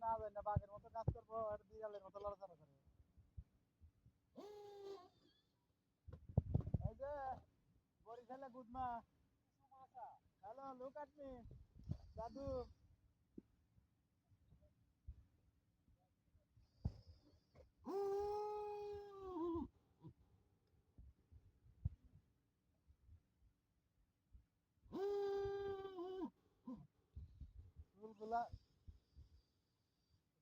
না যায় না বাঘের মতো কাজ করবো আর বিড়ালের মতো লড়াচড়া করে। এই যে বরিশালে গুদমা, হ্যালো লুক এট মি দাদু। চুলগুলা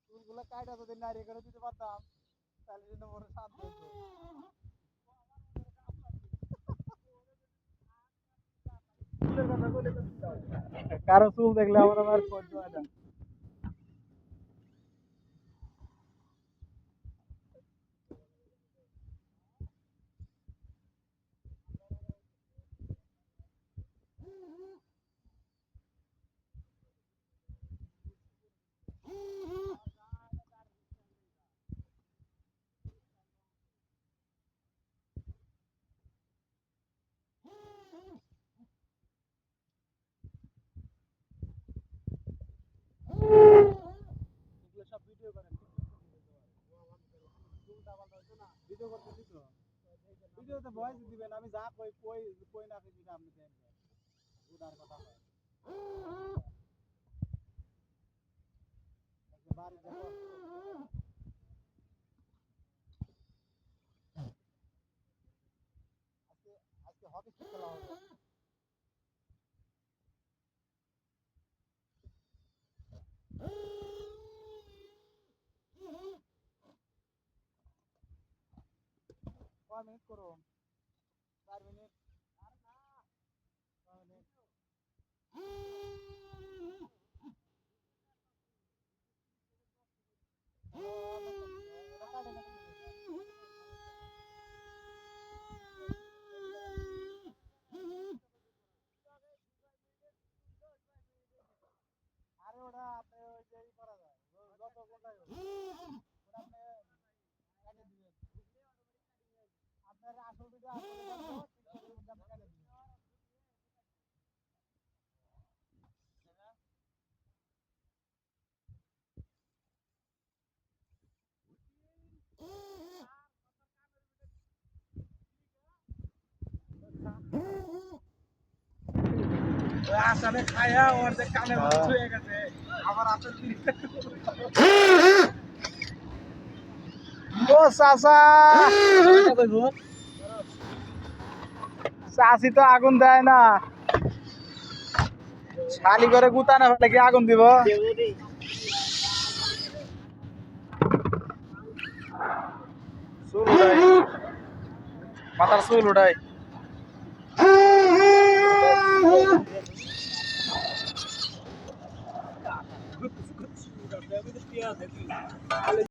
চুলগুলা কাইটা যদি নাড়িয়ে করে দিতে পারতাম তাহলে কিন্তু বড় শান্ত হইতো। কারো চুল দেখলে আমার আবার সহ্য হয় না। এগুলো সব ভিডিও করেন, ভিডিও করতে দিত। ভিডিওতে ভয়েস দিবেন, আমি যা কই কই কই না কই দিটা আপনি দেন। উদার কথা হয়। বাড়ি দেখো আজকে আজকে হকি খেলা হবে। কয় মিনিট করো? 4 মিনিট। কয় মিনিট? আরে ওটা আপনি ওই যে ই করা যায়, যত কোনটাই হোক ওটা আপনি কেটে দিবেন। আপনার আসল ভিডিও আসলে দেখো, টিকটকের মধ্যে আপনি কেটে দিবেন। আসামে খায়া ওর যে কানের মধ্যে ছুঁয়ে গেছে আমার আপেল ও চাচা চাষি তো আগুন দেয় না, শালি করে গুতা না ফেলে কি আগুন দিব? চুল উঠাই, মাথার চুল উঠাই।